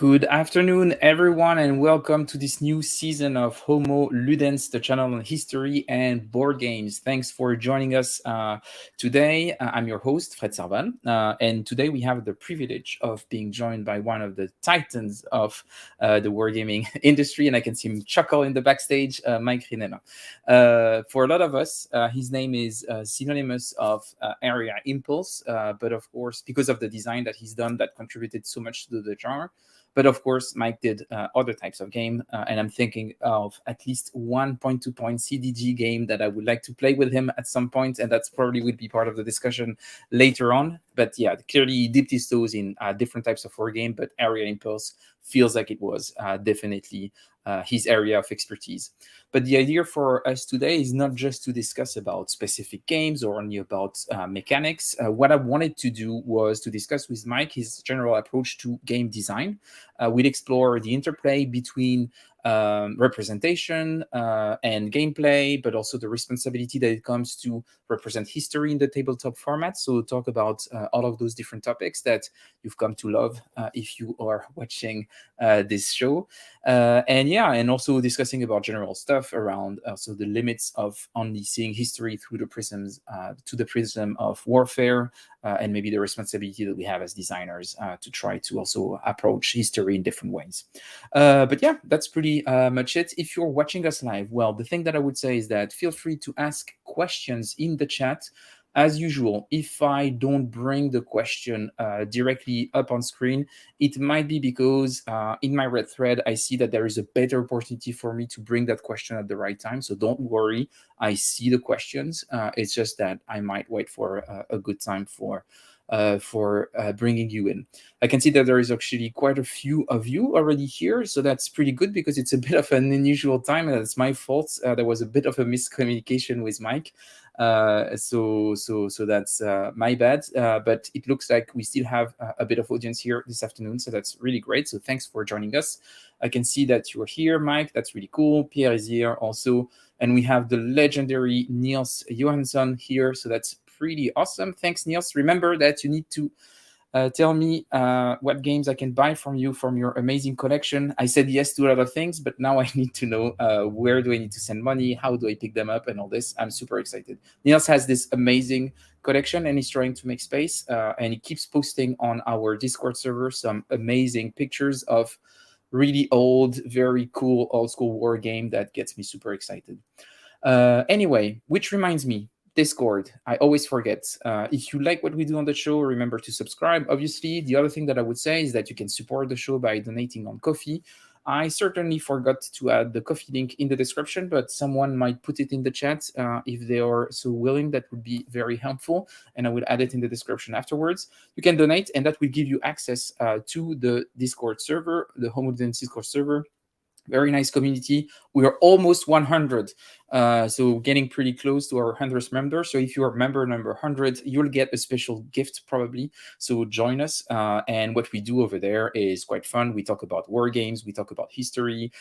Good afternoon, everyone, and welcome to this new season of Homo Ludens, the channel on history and board games. Thanks for joining us today. I'm your host, Fred Sarvan, and today we have the privilege of being joined by one of the titans of the wargaming industry, and I can see him chuckle in the backstage, Mike Rinella. For a lot of us, his name is synonymous of Area Impulse, but of course, because of the design that he's done that contributed so much to the genre. But of course, Mike did other types of game, and I'm thinking of at least one point-to-point CDG game that I would like to play with him at some point, and that's probably would be part of the discussion later on. But yeah, clearly he dipped his toes in different types of wargame, but Area Impulse feels like it was definitely his area of expertise. But the idea for us today is not just to discuss about specific games or only about mechanics. What I wanted to do was to discuss with Mike his general approach to game design. We'd explore the interplay between representation and gameplay, but also the responsibility that it comes to represent history in the tabletop format. So talk about all of those different topics that you've come to love if you are watching this show. And also discussing about general stuff around also the limits of only seeing history through the prism of warfare, and maybe the responsibility that we have as designers to try to also approach history in different ways. But yeah, that's pretty much it. If you're watching us live, well, the thing that I would say is that feel free to ask questions in the chat. As usual, if I don't bring the question directly up on screen, it might be because in my red thread, I see that there is a better opportunity for me to bring that question at the right time. So don't worry, I see the questions. It's just that I might wait for a good time for bringing you in. I can see that there is actually quite a few of you already here, so that's pretty good because it's a bit of an unusual time, and it's my fault. There was a bit of a miscommunication with Mike, so that's my bad. But it looks like we still have a bit of audience here this afternoon, so that's really great. So thanks for joining us. I can see that you're here, Mike. That's really cool. Pierre is here also, and we have the legendary Niels Johansson here, so that's pretty awesome. Thanks, Niels. Remember that you need to tell me what games I can buy from you from your amazing collection. I said yes to a lot of things, but now I need to know where do I need to send money, how do I pick them up, and all this. I'm super excited. Niels has this amazing collection, and he's trying to make space, and he keeps posting on our Discord server some amazing pictures of really old, very cool, old school war game that gets me super excited. Anyway, which reminds me, Discord. I always forget. If you like what we do on the show, remember to subscribe. Obviously, the other thing that I would say is that you can support the show by donating on Ko-fi. I certainly forgot to add the Ko-fi link in the description, but someone might put it in the chat if they are so willing. That would be very helpful, and I will add it in the description afterwards. You can donate, and that will give you access to the Discord server, the Homo Ludens Discord server. Very nice community. We are almost 100, so getting pretty close to our 100th member. So if you are member number 100, you'll get a special gift probably. So join us. And what we do over there is quite fun. We talk about war games, we talk about history,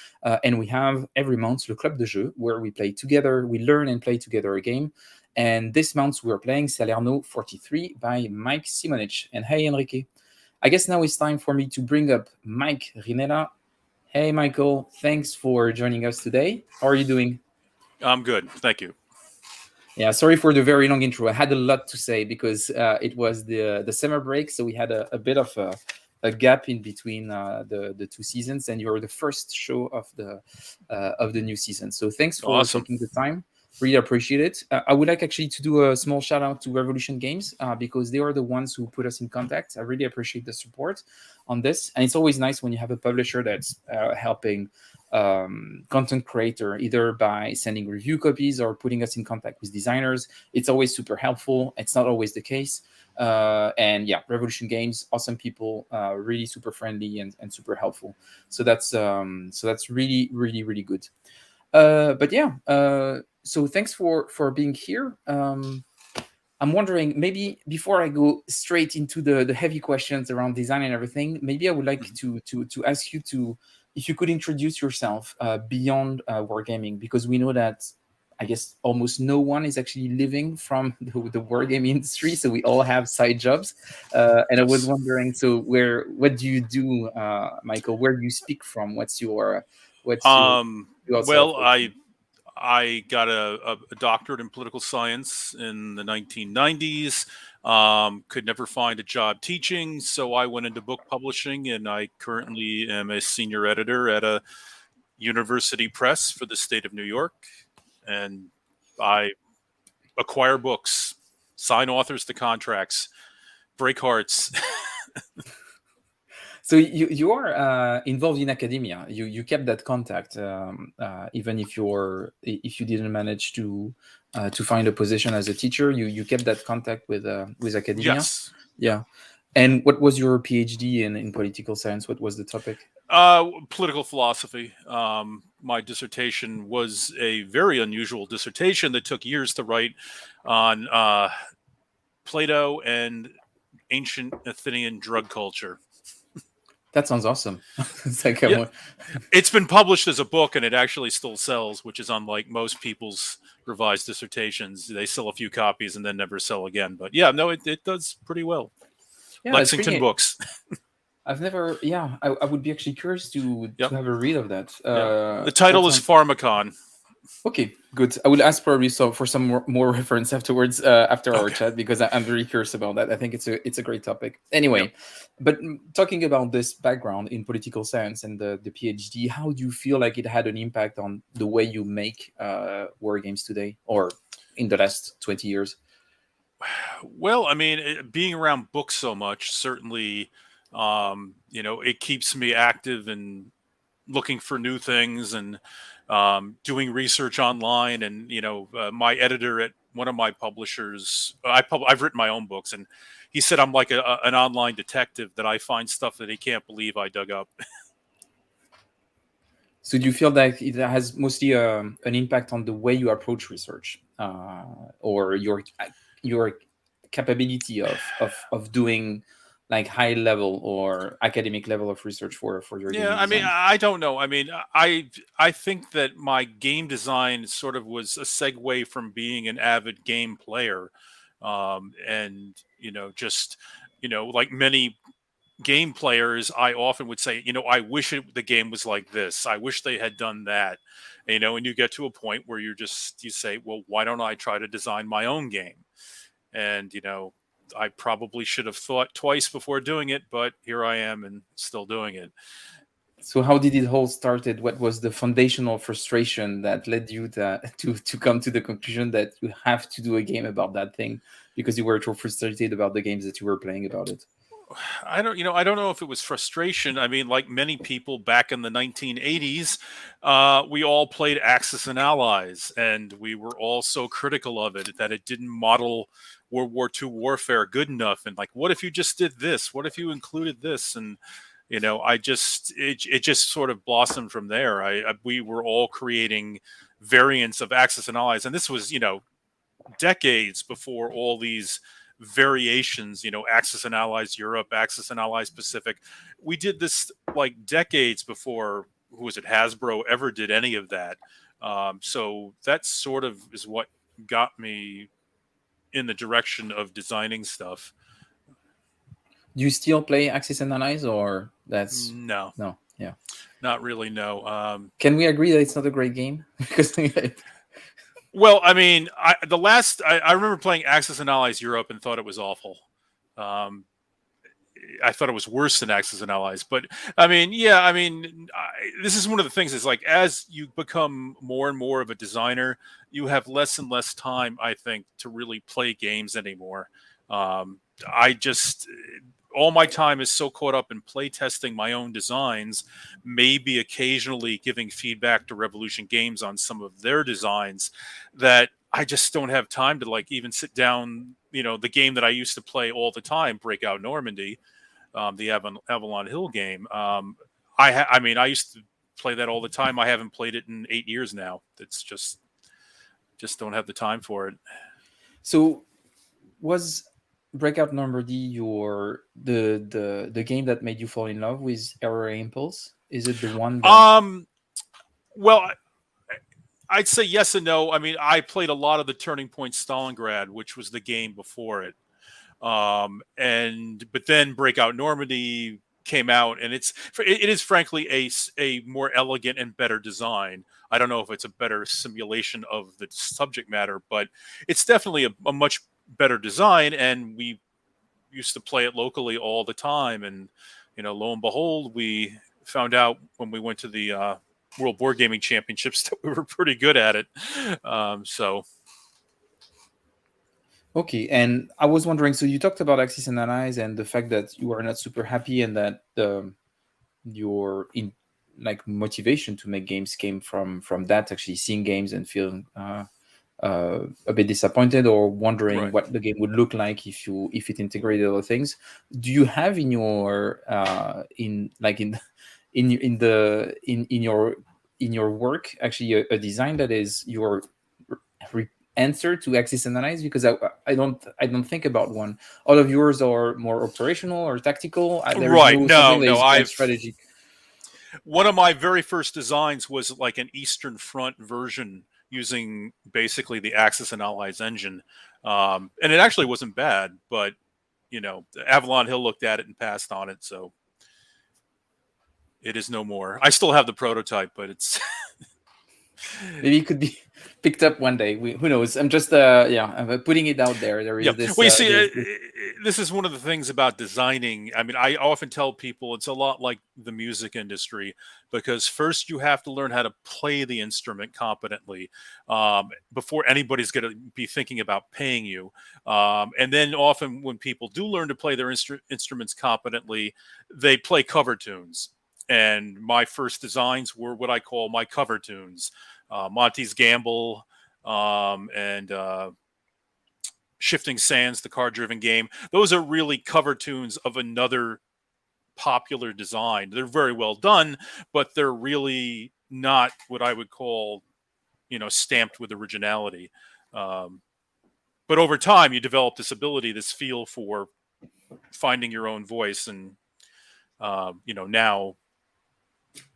and we have every month le Club de Jeu, where we play together, we learn and play together a game. And this month we're playing Salerno 43 by Mike Simonich. And hey, Enrique. I guess now it's time for me to bring up Mike Rinella. Hey, Michael. Thanks for joining us today. How are you doing? I'm good. Thank you. Yeah, sorry for the very long intro. I had a lot to say because it was the summer break, so we had a bit of a gap in between the two seasons, and you're the first show of the new season. So thanks for taking the time. Really appreciate it. I would like actually to do a small shout out to Revolution Games because they are the ones who put us in contact. I really appreciate the support on this. And it's always nice when you have a publisher that's helping content creator, either by sending review copies or putting us in contact with designers. It's always super helpful. It's not always the case. And yeah, Revolution Games, awesome people, really super friendly and super helpful. So that's really, really, really good. But yeah, so thanks for being here. I'm wondering, maybe before I go straight into the heavy questions around design and everything, maybe I would like to ask you if you could introduce yourself beyond wargaming, because we know that I guess almost no one is actually living from the wargame industry, so we all have side jobs. And I was Yes. wondering, so what do you do, Michael? Where do you speak from? What's your do outside of Well, working? I got a doctorate in political science in the 1990s. Could never find a job teaching, so I went into book publishing, and I currently am a senior editor at a university press for the state of New York. And I acquire books, sign authors to contracts, break hearts. So you are involved in academia. You kept that contact, even if you didn't manage to find a position as a teacher. You kept that contact with academia. Yes. Yeah. And what was your PhD in political science? What was the topic? Political philosophy. My dissertation was a very unusual dissertation that took years to write on Plato and ancient Athenian drug culture. That sounds awesome. It's like Yeah, it's been published as a book, and it actually still sells, which is unlike most people's revised dissertations. They sell a few copies and then never sell again. But yeah, no, it does pretty well. yeah, it's Lexington pretty. Books. I've never. Yeah, I would be actually curious to Yep. have a read of that. Yeah. The title is Pharmacon. Okay, good. I will ask probably for some more reference afterwards, after our chat, because I'm very curious about that. I think it's a great topic. Anyway, Yep. but talking about this background in political science and the PhD, how do you feel like it had an impact on the way you make war games today, or in the last 20 years? Well, I mean, being around books so much certainly, it keeps me active and looking for new things and doing research online. And my editor at one of my publishers, I've written my own books, and he said I'm like an online detective, that I find stuff that he can't believe I dug up. So do you feel that it has mostly an impact on the way you approach research, or your capability of doing like high level or academic level of research for your Yeah, gaming I mean, design? I don't know. I mean, I think that my game design sort of was a segue from being an avid game player, and just like many game players, I often would say, I wish the game was like this. I wish they had done that. And you get to a point where you say, well, why don't I try to design my own game? And I probably should have thought twice before doing it, but here I am and still doing it. So how did it all started? What was the foundational frustration that led you to come to the conclusion that you have to do a game about that thing because you were so frustrated about the games that you were playing about it? I don't know if it was frustration. I mean, like many people back in the 1980s, we all played Axis and Allies, and we were all so critical of it that it didn't model World War II warfare good enough. And like, what if you just did this? What if you included this? And it just sort of blossomed from there. We were all creating variants of Axis and Allies, and this was decades before all these variations, Axis and Allies Europe, Axis and Allies Pacific. We did this like decades before, who was it, Hasbro ever did any of that. So that sort of is what got me in the direction of designing stuff. Do you still play Axis and Allies, or that's No, no? Yeah. not really. No. Can we agree that it's not a great game? Because Well, I mean, I remember playing Axis and Allies Europe and thought it was awful. Um, I thought it was worse than Axis and Allies. But I mean, yeah, I mean, this is one of the things is like, as you become more and more of a designer, you have less and less time, I think, to really play games anymore. I just, all my time is so caught up in play testing my own designs, maybe occasionally giving feedback to Revolution Games on some of their designs, that I just don't have time to like even sit down. The game that I used to play all the time, Breakout Normandy, the Avalon Hill game. I mean, I used to play that all the time. I haven't played it in 8 years now. It's just don't have the time for it. So was Breakout Normandy the game that made you fall in love with Error Impulse? Is it the one that Well, I'd say yes and no. I mean, I played a lot of the Turning Point Stalingrad, which was the game before it. But then Breakout Normandy came out, and it is frankly a more elegant and better design. I don't know if it's a better simulation of the subject matter, but it's definitely a much better design, and we used to play it locally all the time. And lo and behold, we found out when we went to the World Wargaming Championships that we were pretty good at it. So Okay, and I was wondering, so you talked about Axis and Allies and the fact that you are not super happy, and that your motivation to make games came from that, actually seeing games and feeling a bit disappointed, or wondering right. what the game would look like if it integrated other things. Do you have in your in your work actually a design that is your answer to Axis and Allies? Because I don't think about one. All of yours are more operational or tactical. There is Right. no No, something that no. is quite strategic. One of my very first designs was like an Eastern Front version using basically the Axis and Allies engine. And it actually wasn't bad, but Avalon Hill looked at it and passed on it. So it is no more. I still have the prototype, but it's Maybe it could be picked up one day. Who knows? I'm just I'm putting it out there. There is this. Well, you see, this is one of the things about designing. I mean, I often tell people it's a lot like the music industry, because first you have to learn how to play the instrument competently before anybody's going to be thinking about paying you. And then often when people do learn to play their instruments competently, they play cover tunes. And my first designs were what I call my cover tunes. Monty's Gamble and Shifting Sands, the card-driven game. Those are really cover tunes of another popular design. They're very well done, but they're really not what I would call, stamped with originality. But over time, you develop this ability, this feel for finding your own voice. And, now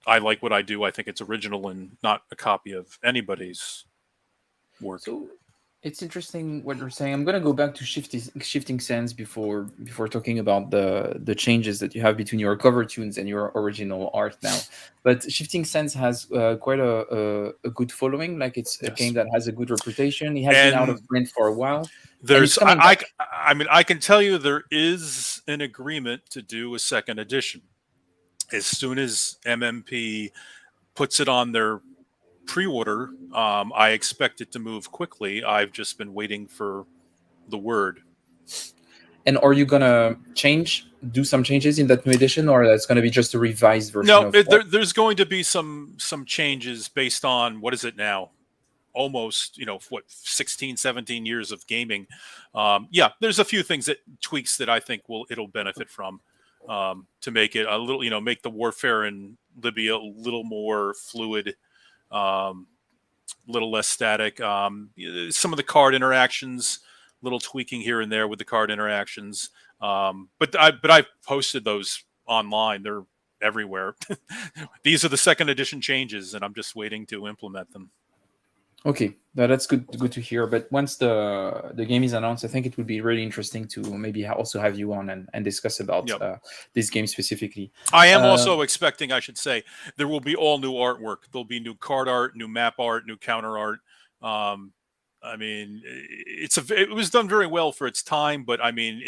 I like what I do. I think it's original and not a copy of anybody's work. So it's interesting what you're saying. I'm going to go back to Shifting Sands before talking about the changes that you have between your cover tunes and your original art now. But Shifting Sands has quite a good following. Like, it's a game that has a good reputation. It has been out of print for a while. I can tell you there is an agreement to do a second edition. As soon as MMP puts it on their pre-order, I expect it to move quickly. I've just been waiting for the word. And are you gonna do some changes in that new edition, or that's gonna be just a revised version? No, there's going to be some changes based on, what is it now? Almost 16, 17 years of gaming. There's a few things tweaks that I think it'll benefit from. To make it a little, make the warfare in Libya a little more fluid, little less static. Some of the card interactions, little tweaking here and there with the card interactions. But I've posted those online. They're everywhere. These are the second edition changes, and I'm just waiting to implement them. Okay, that's good to hear. But once the game is announced, I think it would be really interesting to maybe also have you on and discuss about this game specifically. I am also expecting, I should say, there will be all new artwork. There'll be new card art, new map art, new counter art. I mean, it was done very well for its time, but I mean,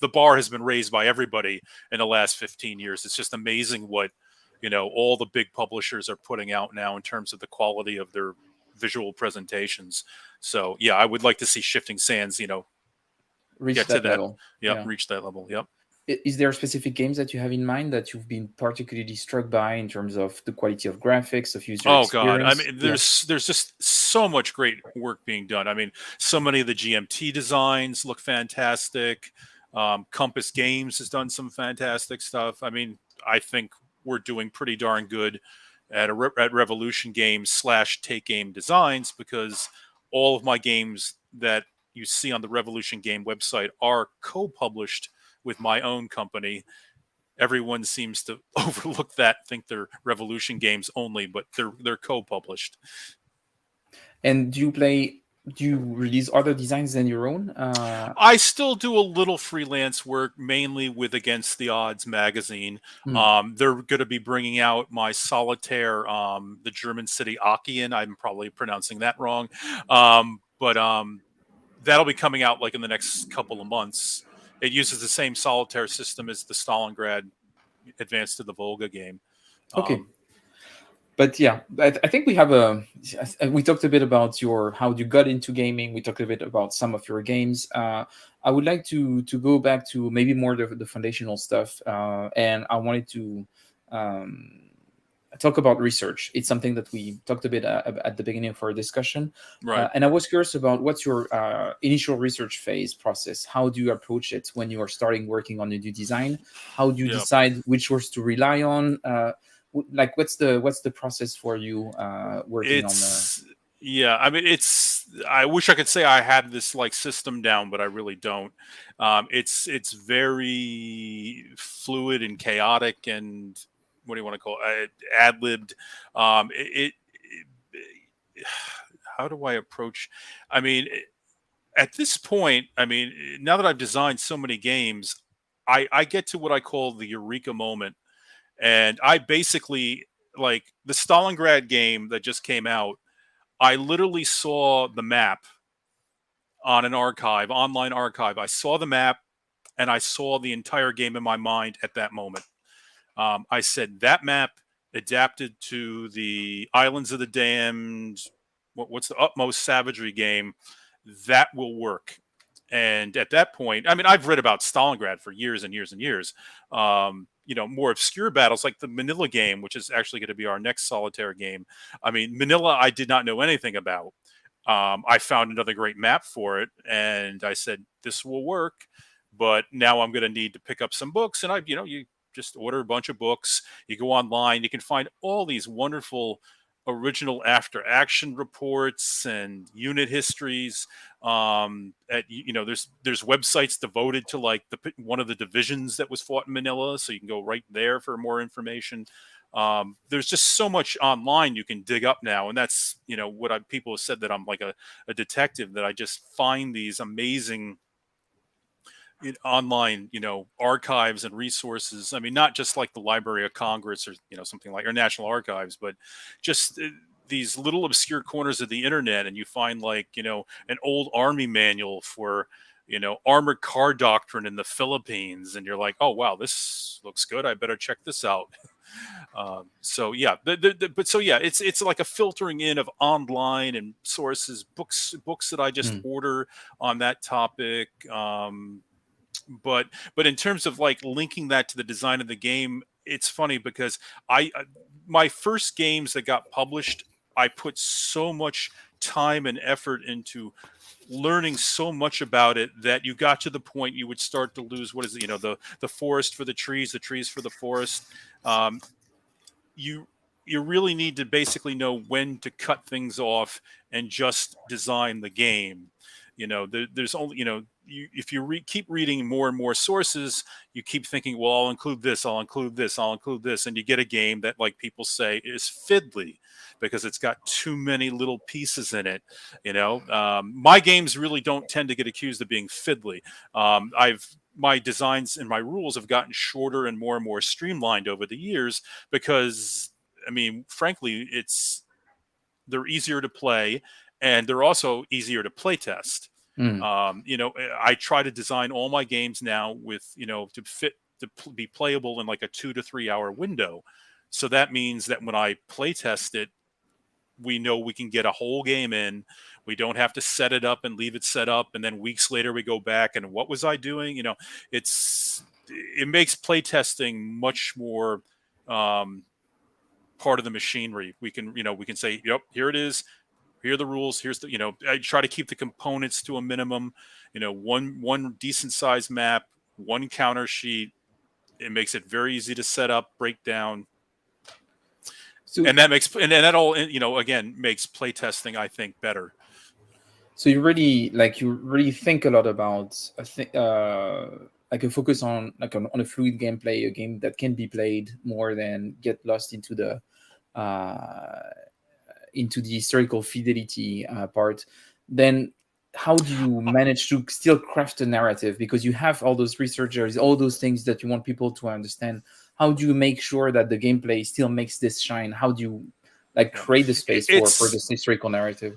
the bar has been raised by everybody in the last 15 years. It's just amazing what, all the big publishers are putting out now in terms of the quality of their visual presentations. So yeah, I would like to see Shifting Sands, reach get that to that level. Reach that level. Yep. Is there specific games that you have in mind that you've been particularly struck by in terms of the quality of graphics, of user experience? God, I mean, there's just so much great work being done. I mean, so many of the GMT designs look fantastic. Compass Games has done some fantastic stuff. I mean, I think we're doing pretty darn good at Revolution Games / Take Game Designs, because all of my games that you see on the Revolution Game website are co-published with my own company. Everyone seems to overlook that, think they're Revolution games only, but they're co-published. And do you release other designs than your own? I still do a little freelance work, mainly with Against the Odds magazine. Hmm. They're going to be bringing out my solitaire, the German city Aachen. I'm probably pronouncing that wrong, but that'll be coming out like in the next couple of months. It uses the same solitaire system as the Stalingrad Advance to the Volga game. Okay. But yeah, I think we have we talked a bit about how you got into gaming. We talked a bit about some of your games. I would like to go back to maybe more the foundational stuff, and I wanted to um, talk about research. It's something that we talked a bit at the beginning of our discussion, Right. and I was curious about what's your initial research phase process. How do you approach it when you are starting working on a new design? How do you Yeah. decide which source to rely on? Like what's the process for you working on the Yeah, I mean, I wish I could say I had this like system down, but I really don't. It's very fluid and chaotic, and what do you want to call it? Ad libbed. How do I approach? I mean, at this point, I mean, now that I've designed so many games, I get to what I call the eureka moment, and I basically like the Stalingrad game that just came out. I literally saw the map on an archive, online archive. I saw the map and I saw the entire game in my mind at that moment. I said that map adapted to the Islands of the Damned. What's the Utmost Savagery game? That will work. And at that point, I mean, I've read about Stalingrad for years and years and years. More obscure battles like the Manila game, which is actually going to be our next solitaire game. I mean, Manila, I did not know anything about. I found another great map for it, and I said, this will work. But now I'm going to need to pick up some books, and you just order a bunch of books. You go online, you can find all these wonderful original after action reports and unit histories. There's websites devoted to like one of the divisions that was fought in Manila, so you can go right there for more information. There's just so much online you can dig up now, and that's people have said that I'm like a detective, that I just find these amazing online archives and resources. I mean, not just like the Library of Congress or something like, or National Archives, but just these little obscure corners of the internet, and you find like an old army manual for armored car doctrine in the Philippines, and you're like, oh wow, this looks good, I better check this out. So yeah, it's like a filtering in of online and sources, books that I just order on that topic. But in terms of like linking that to the design of the game, it's funny because my first games that got published, I put so much time and effort into learning so much about it that you got to the point you would start to lose what is it, the forest for the trees for the forest. You really need to basically know when to cut things off and just design the game. There's only if you keep reading more and more sources, you keep thinking, well, I'll include this, I'll include this, I'll include this, and you get a game that, like people say, is fiddly because it's got too many little pieces in it. My games really don't tend to get accused of being fiddly. My designs and my rules have gotten shorter and more streamlined over the years because, I mean, frankly, they're easier to play and they're also easier to play test. I try to design all my games now with, to be playable in like a 2 to 3 hour window. So that means that when I play test it, we know we can get a whole game in. We don't have to set it up and leave it set up, and then weeks later we go back and what was I doing? It makes playtesting much more part of the machinery. We can say, yep, here it is. Here are the rules. Here's I try to keep the components to a minimum. One decent sized map, one counter sheet. It makes it very easy to set up, break down. So, and that all again makes playtesting, I think, better. So you really think a lot about like a focus on on a fluid gameplay, a game that can be played more than get lost into the into the historical fidelity part, then how do you manage to still craft a narrative? Because you have all those researchers, all those things that you want people to understand. How do you make sure that the gameplay still makes this shine? How do you like create the space for this historical narrative?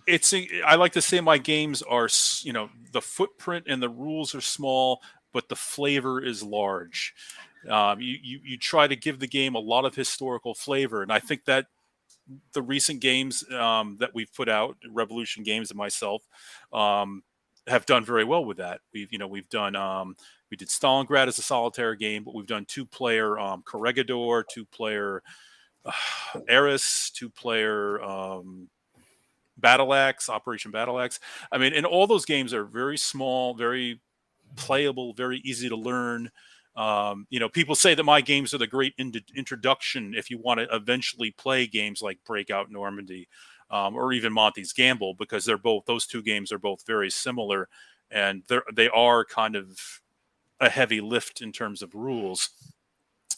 I like to say my games are, the footprint and the rules are small, but the flavor is large. You try to give the game a lot of historical flavor, and I think that the recent games that we've put out, Revolution Games and myself, have done very well with that. We've done we did Stalingrad as a solitaire game, but we've done 2-player Corregidor, 2-player Eris, 2-player Battle Axe, Operation Battle Axe. I mean, and all those games are very small, very playable, very easy to learn. People say that my games are the great introduction if you want to eventually play games like Breakout Normandy or even Monty's Gamble, because those two games are both very similar, and they are kind of a heavy lift in terms of rules.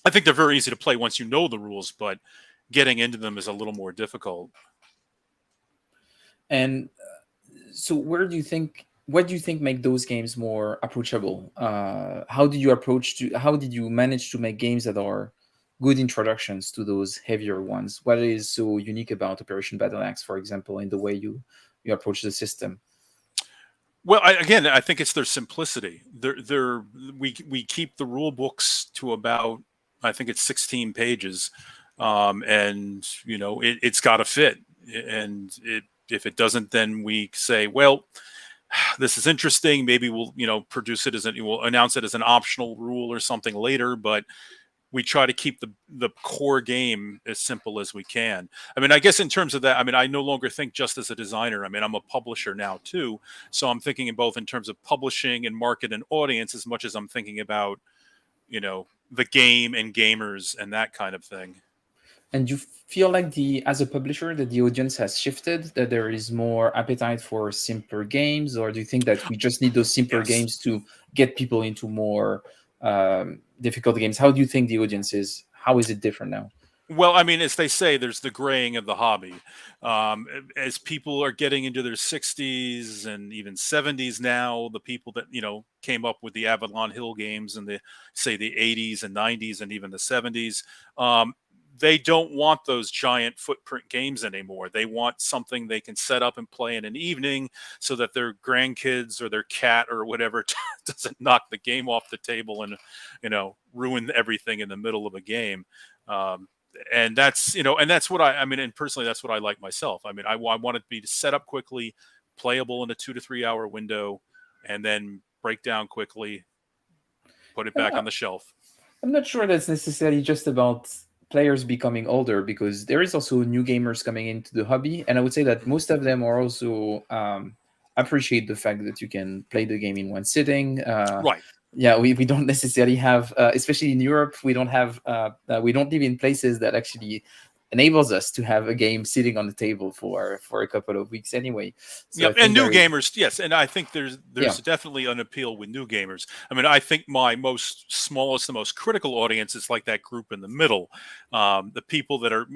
I think they're very easy to play once you know the rules, but getting into them is a little more difficult. And so what do you think make those games more approachable? How did you manage to make games that are good introductions to those heavier ones? What is so unique about Operation Battle Axe, for example, in the way you approach the system? Well, I think it's their simplicity. We keep the rule books to about, I think it's 16 pages, and it's got to fit. And if it doesn't, then we say, well, this is interesting. Maybe we'll we'll announce it as an optional rule or something later. But we try to keep the core game as simple as we can. I mean, I guess in terms of that, I mean, I no longer think just as a designer. I mean, I'm a publisher now too. So I'm thinking both in terms of publishing and market and audience as much as I'm thinking about, the game and gamers and that kind of thing. And you feel like as a publisher that the audience has shifted, that there is more appetite for simpler games, or do you think that we just need those simpler games to get people into more difficult games? How do you think the audience is? How is it different now? Well, I mean, as they say, there's the graying of the hobby. As people are getting into their 60s and even 70s now, the people that came up with the Avalon Hill games in the 80s and 90s and even the 70s, they don't want those giant footprint games anymore. They want something they can set up and play in an evening so that their grandkids or their cat or whatever doesn't knock the game off the table and, ruin everything in the middle of a game. And that's, and that's what I mean, and personally, that's what I like myself. I mean, I want it to be set up quickly, playable in a 2 to 3 hour window, and then break down quickly, put it back on the shelf. I'm not sure that's necessarily just about players becoming older, because there is also new gamers coming into the hobby, and I would say that most of them are also appreciate the fact that you can play the game in one sitting. Right. Yeah, we don't necessarily have, especially in Europe, we don't live in places that actually enables us to have a game sitting on the table for a couple of weeks anyway. So and new gamers, yes, and I think there's definitely an appeal with new gamers. I mean, I think my smallest, the most critical audience is like that group in the middle, the people that are,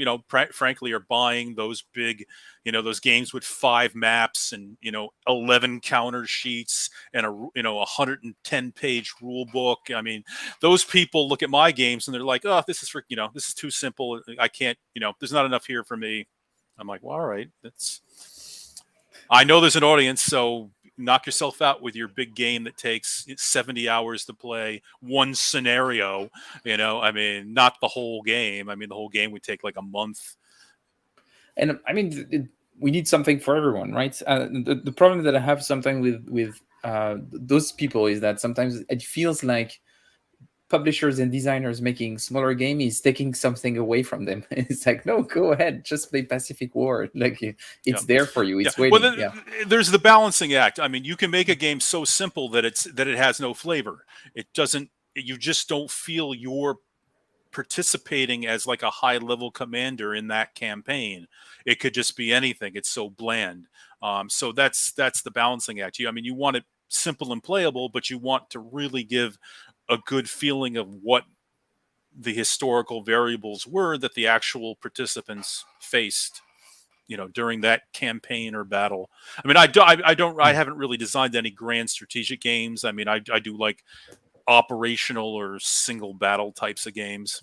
frankly, are buying those big, those games with 5 maps and 11 counter sheets and a 110-page rule book. I mean, those people look at my games and they're like, oh, this is this is too simple. I can't, there's not enough here for me. I'm like, well, all right, I know there's an audience, so knock yourself out with your big game that takes 70 hours to play, one scenario, I mean, not the whole game. I mean, the whole game would take like a month. And I mean, we need something for everyone, right? The problem that I have sometimes with those people is that sometimes it feels like publishers and designers making smaller game is taking something away from them. It's like, no, go ahead, just play Pacific War. Like, it's there for you. It's waiting. Well, there's the balancing act. I mean, you can make a game so simple that it has no flavor. It doesn't. You just don't feel you're participating as like a high level commander in that campaign. It could just be anything. It's so bland. So that's the balancing act. I mean, you want it simple and playable, but you want to really give a good feeling of what the historical variables were that the actual participants faced, during that campaign or battle. I mean, I haven't really designed any grand strategic games. I mean, I do like operational or single battle types of games.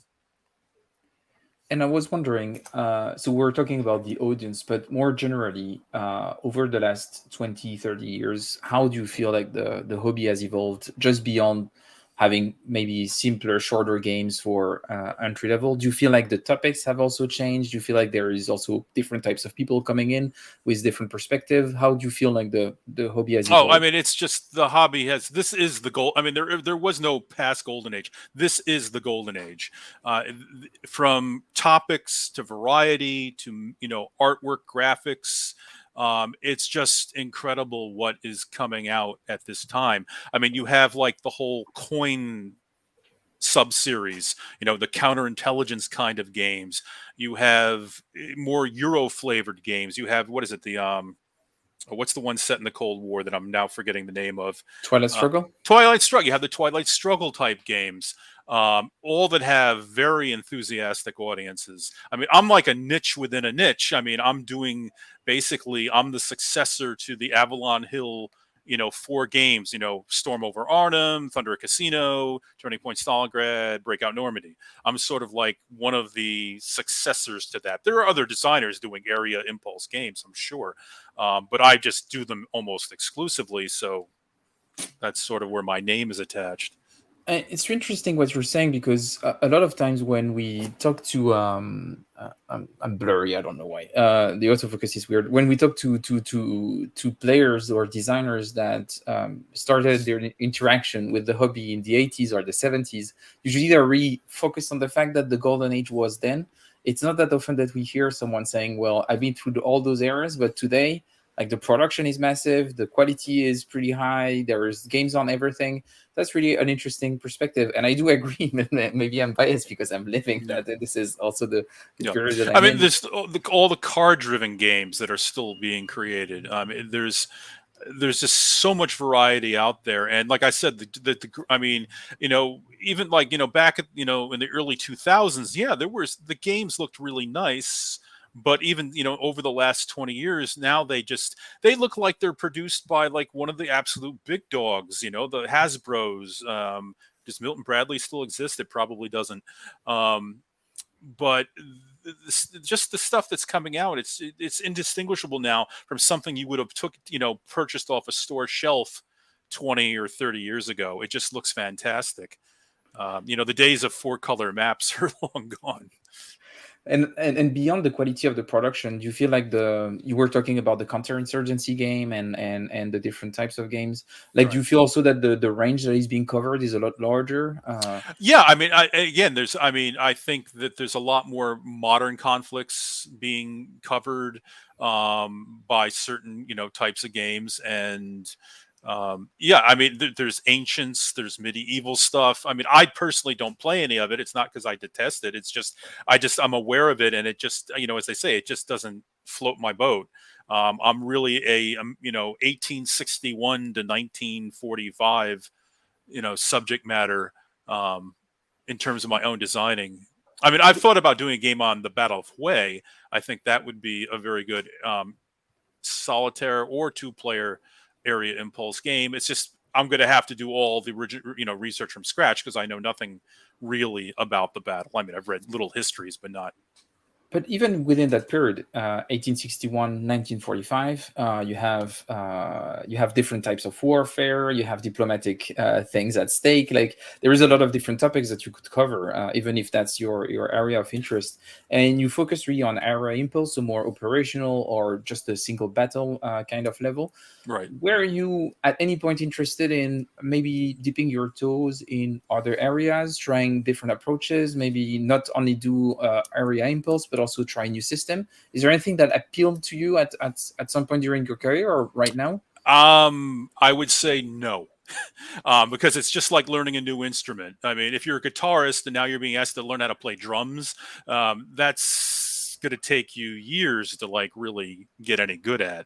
And I was wondering, so we're talking about the audience, but more generally, over the last 20, 30 years, how do you feel like the hobby has evolved just beyond having maybe simpler, shorter games for entry level? Do you feel like the topics have also changed? Do you feel like there is also different types of people coming in with different perspective? How do you feel like the hobby has Oh, I evolved? mean, it's just the hobby this is the goal. I mean, there was no past golden age. This is the golden age. From topics to variety to, artwork, graphics. It's just incredible what is coming out at this time. I mean, you have like the whole coin sub-series, the counterintelligence kind of games. You have more Euro flavored games. You have, what is it? What's the one set in the Cold War that I'm now forgetting the name of? Twilight Struggle? Twilight Struggle. You have the Twilight Struggle type games, all that have very enthusiastic audiences. I mean, I'm like a niche within a niche. I mean, I'm the successor to the Avalon Hill, 4 games, Storm over Arnhem, Thunder at Casino, Turning Point Stalingrad, Breakout Normandy. I'm sort of like one of the successors to that. There are other designers doing area impulse games, I'm sure. But I just do them almost exclusively. So that's sort of where my name is attached. It's interesting what you're saying, because a lot of times when we talk to I'm blurry, I don't know why, the autofocus is weird. When we talk to players or designers that started their interaction with the hobby in the 80s or the 70s, usually they're really focused on the fact that the golden age was then. It's not that often that we hear someone saying, well, I've been through all those eras, but today, like, the production is massive, the quality is pretty high, there's games on everything. That's really an interesting perspective, and I do agree. Maybe I'm biased because I'm living that. This is also the period that I I'm mean, in. there's all the card-driven games that are still being created. There's just so much variety out there, and like I said, I mean, even like back at in the early 2000s, the games looked really nice. But even over the last 20 years now, they look like they're produced by like one of the absolute big dogs, the Hasbros. Does Milton Bradley still exist? It probably doesn't. But just the stuff that's coming out, it's indistinguishable now from something you would have purchased off a store shelf 20 or 30 years ago. It just looks fantastic. The days of 4-color maps are long gone. And beyond the quality of the production, do you feel like you were talking about the counterinsurgency game and the different types of games? Like, right, do you feel also that the range that is being covered is a lot larger? Yeah, I mean, I think that there's a lot more modern conflicts being covered by certain types of games. And I mean, there's ancients, there's medieval stuff. I mean, I personally don't play any of it. It's not because I detest it. It's just I'm aware of it, and it just as they say, it just doesn't float my boat. I'm really 1861 to 1945 subject matter in terms of my own designing. I mean, I've thought about doing a game on the Battle of Hue. I think that would be a very good solitaire or 2-player area impulse game. It's just I'm going to have to do all the research from scratch because I know nothing really about the battle. I mean, I've read little histories, but not. But even within that period, 1861, 1945, you have different types of warfare. You have diplomatic things at stake. Like, there is a lot of different topics that you could cover, even if that's your area of interest. And you focus really on area impulse, so more operational or just a single battle kind of level. Right. Were you at any point interested in maybe dipping your toes in other areas, trying different approaches, maybe not only do area impulse, but also try a new system? Is there anything that appealed to you at some point during your career or right now? I would say no. Because it's just like learning a new instrument. I mean, if you're a guitarist and now you're being asked to learn how to play drums, that's going to take you years to like really get any good at.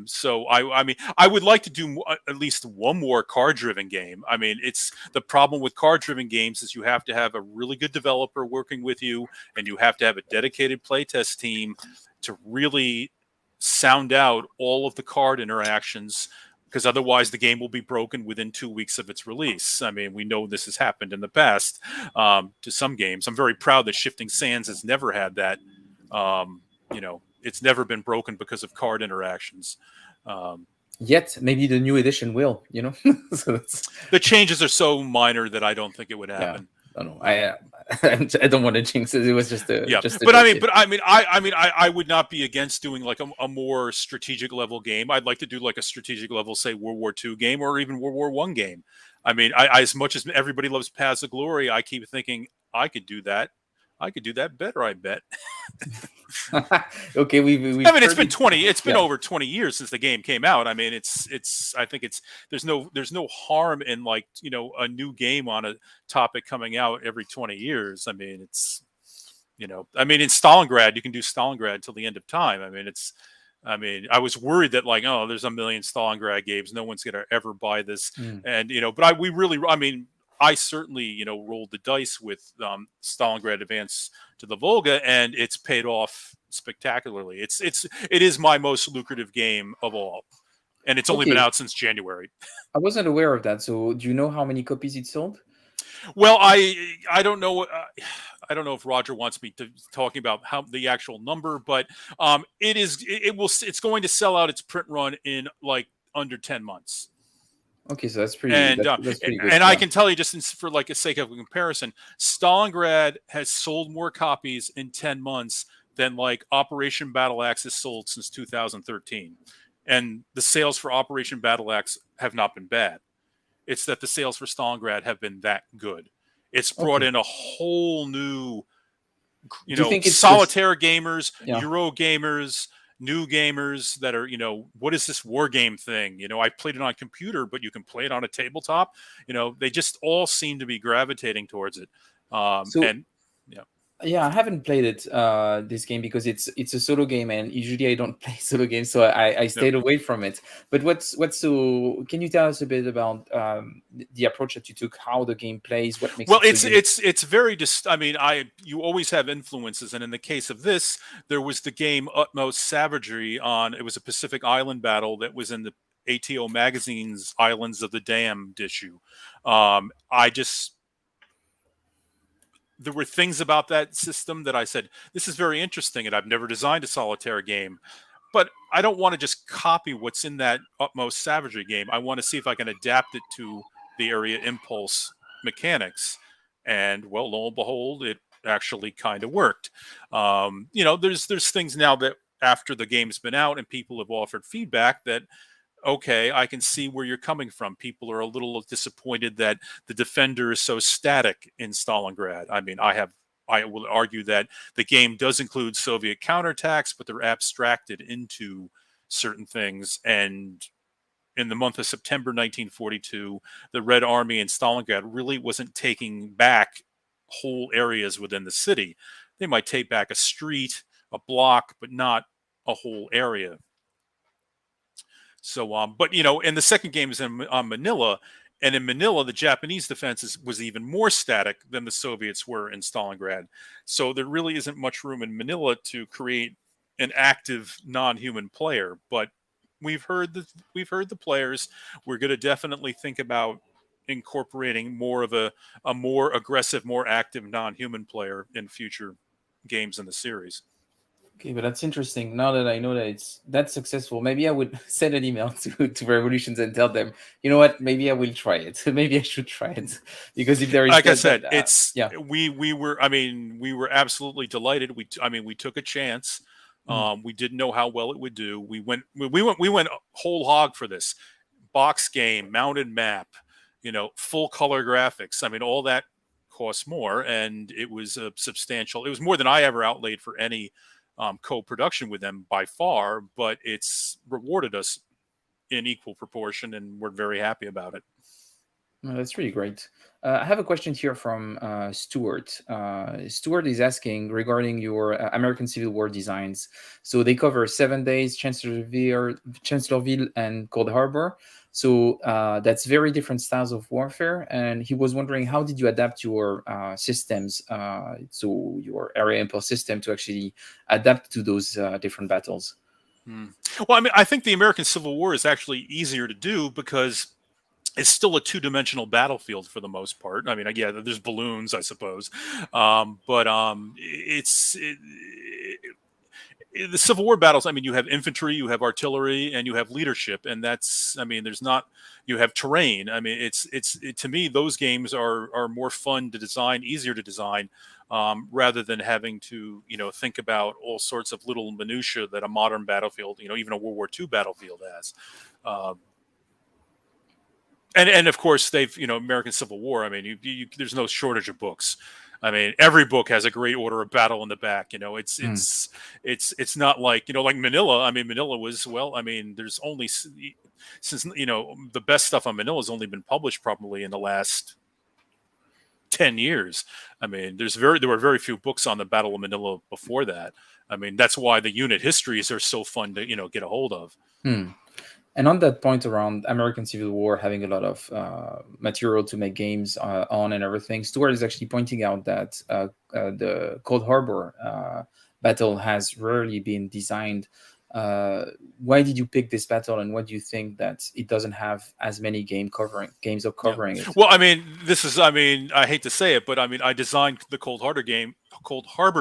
So I mean, I would like to do at least one more card-driven game. I mean, it's the problem with card-driven games is you have to have a really good developer working with you, and you have to have a dedicated playtest team to really sound out all of the card interactions, because otherwise the game will be broken within 2 weeks of its release. I mean, we know this has happened in the past to some games. I'm very proud that Shifting Sands has never had that. You know, it's never been broken because of card interactions. Yet, maybe the new edition will, you know? So the changes are so minor that I don't think it would happen. I don't know. I don't want to jinx it. It was just a but I would not be against doing like a more strategic level game. I'd like to do like a strategic level, say World War II game or even World War I game. I mean, I as much as everybody loves Paths of Glory, I keep thinking I could do that. I could do that better, I bet. Okay, we I mean, it's been 20. It's been over 20 years since the game came out. I mean, I think there's no harm in like, you know, a new game on a topic coming out every 20 years. I mean, it's, you know, I mean, in Stalingrad, you can do Stalingrad until the end of time. I mean, I was worried that like, oh, there's a million Stalingrad games. No one's going to ever buy this. And, you know, but I certainly, you know, rolled the dice with Stalingrad Advance to the Volga, and it's paid off spectacularly. It is my most lucrative game of all, and it's only been out since January. I wasn't aware of that. So, do you know how many copies it sold? Well, I don't know. I don't know if Roger wants me to talking about how the actual number, but it's going to sell out its print run in like under 10 months. Okay, so that's pretty. That's pretty good. And I can tell you, just for like a sake of a comparison, Stalingrad has sold more copies in 10 months than like Operation Battle Axe has sold since 2013. And the sales for Operation Battle Axe have not been bad. It's that the sales for Stalingrad have been that good. It's brought in a whole new, you know, solitaire gamers, Euro gamers, new gamers that are, you know, what is this war game thing? You know, I played it on computer, but you can play it on a tabletop. You know, they just all seem to be gravitating towards it. Yeah, I haven't played it this game because it's a solo game, and usually I don't play solo games, so I stayed away from it. But what's so? Can you tell us a bit about the approach that you took, how the game plays, what makes? Well, it's very I mean, you always have influences, and in the case of this, there was the game Utmost Savagery it was a Pacific Island battle that was in the ATO magazine's Islands of the Damned issue. There were things about that system that I said, this is very interesting, and I've never designed a solitaire game. But I don't want to just copy what's in that Utmost Savagery game. I want to see if I can adapt it to the Area Impulse mechanics. And, well, lo and behold, it actually kind of worked. You know, there's things now that after the game's been out and people have offered feedback that, okay, I can see where you're coming from. People are a little disappointed that the defender is so static in Stalingrad. I mean, I will argue that the game does include Soviet counterattacks, but they're abstracted into certain things. And in the month of September 1942, the Red Army in Stalingrad really wasn't taking back whole areas within the city. They might take back a street, a block, but not a whole area. So, but, you know, and the second game is on Manila. And in Manila, the Japanese defense was even more static than the Soviets were in Stalingrad. So there really isn't much room in Manila to create an active non-human player. But we've heard the players. We're going to definitely think about incorporating more of a more aggressive, more active non-human player in future games in the series. Okay, but that's interesting. Now that I know that that's successful, maybe I would send an email to Revolutions and tell them, you know what, maybe I will try it. Maybe I should try it, because if there is, like I said, we were absolutely delighted. We took a chance. We didn't know how well it would do. We went whole hog for this. Box game, mounted map, you know, full color graphics. I mean, all that costs more, and it was substantial. It was more than I ever outlaid for any co-production with them by far, but it's rewarded us in equal proportion, and we're very happy about it. That's really great. I have a question here from Stuart. Stuart is asking regarding your American Civil War designs. So they cover 7 Days, Chancellorsville, and Cold Harbor. So that's very different styles of warfare. And he was wondering, how did you adapt your systems, so your area impulse system, to actually adapt to those different battles? Well, I mean, I think the American Civil War is actually easier to do because it's still a two-dimensional battlefield for the most part. I mean, yeah, there's balloons, I suppose, but the Civil War battles. I mean, you have infantry, you have artillery, and you have leadership, and that's. I mean, there's not. You have terrain. I mean, to me, those games are more fun to design, easier to design, rather than having to think about all sorts of little minutia that a modern battlefield, even a World War II battlefield has. And of course they've American Civil War. I mean, there's no shortage of books. I mean, every book has a great order of battle in the back. It's not like like Manila. I mean, Manila was I mean, there's only since the best stuff on Manila has only been published probably in the last 10 years. I mean, there were very few books on the Battle of Manila before that. I mean, that's why the unit histories are so fun to get a hold of. And on that point around American Civil War having a lot of material to make games on and everything, Stuart is actually pointing out that the Cold Harbor battle has rarely been designed. Why did you pick this battle, and what do you think that it doesn't have as many games of covering it? Well, I mean, I hate to say it, but I mean, I designed the Cold Harbor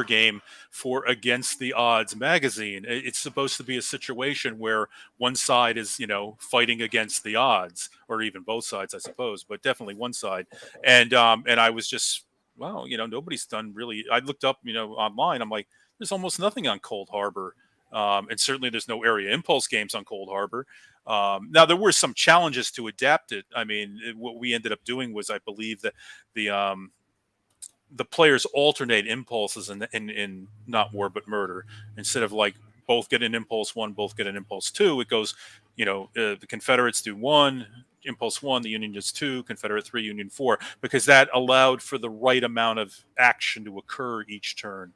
game for Against the Odds magazine. It's supposed to be a situation where one side is, fighting against the odds, or even both sides, I suppose, but definitely one side. And I was just, wow, nobody's done really. I looked up, online. I'm like, there's almost nothing on Cold Harbor. And certainly there's no area impulse games on Cold Harbor. Now, there were some challenges to adapt it. I mean, what we ended up doing was, I believe that the players alternate impulses in Not War But Murder. Instead of like both get an impulse 1, both get an impulse 2, it goes, the Confederates do 1, impulse 1, the Union does 2, Confederate 3, Union 4, because that allowed for the right amount of action to occur each turn,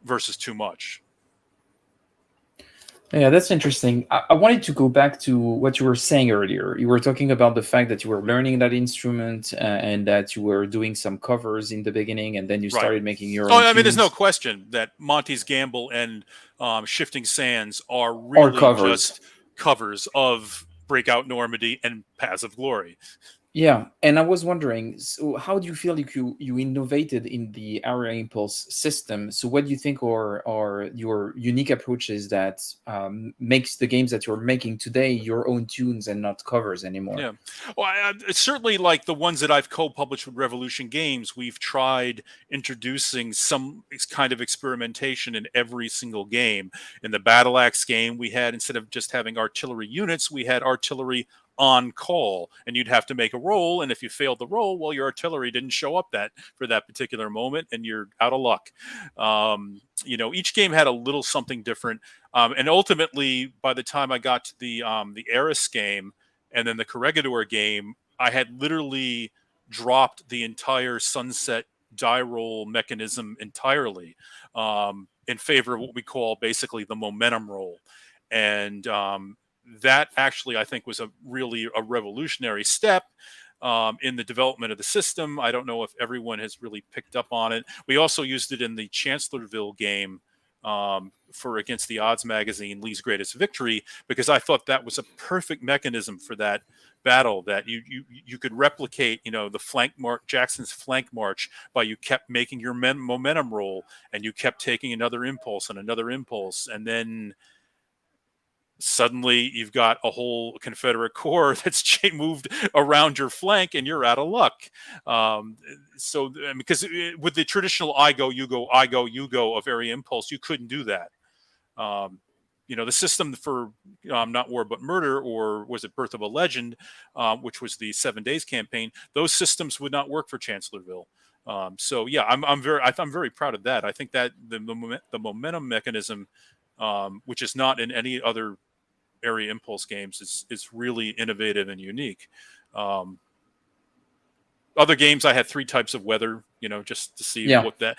versus too much. Yeah, that's interesting. I wanted to go back to what you were saying earlier. You were talking about the fact that you were learning that instrument and that you were doing some covers in the beginning, and then you started making your own I mean, tunes. there's no question that Monty's Gamble and Shifting Sands are really just covers of Breakout Normandy and Paths of Glory. Yeah, and I was wondering, so how do you feel like you innovated in the area impulse system? So what do you think are your unique approaches that makes the games that you're making today your own tunes and not covers anymore? Yeah, well, it's certainly like the ones that I've co-published with Revolution Games. We've tried introducing some kind of experimentation in every single game. In the Battle Axe game, we had, instead of just having artillery units, we had artillery on call, and you'd have to make a roll, and if you failed the roll, well, your artillery didn't show up for that particular moment, and you're out of luck. Each game had a little something different, and ultimately, by the time I got to the Eris game and then the Corregidor game, I had literally dropped the entire Sunset die roll mechanism entirely, in favor of what we call basically the momentum roll. And that actually, I think, was really a revolutionary step in the development of the system. I don't know if everyone has really picked up on it. We also used it in the Chancellorsville game for Against the Odds magazine, Lee's Greatest Victory, because I thought that was a perfect mechanism for that battle, that you could replicate, the flank march, Jackson's flank march, by you kept making your momentum roll, and you kept taking another impulse, and then suddenly you've got a whole Confederate corps that's moved around your flank, and you're out of luck. So because with the traditional I go, you go, I go, you go of area impulse, you couldn't do that. The system for Not War But Murder, or was it Birth of a Legend, which was the 7 Days campaign, those systems would not work for Chancellorsville. So yeah, I'm very proud of that. I think that the momentum mechanism, which is not in any other area impulse games, is really innovative and unique. other games, I had 3 types of weather, just to see Yeah. what the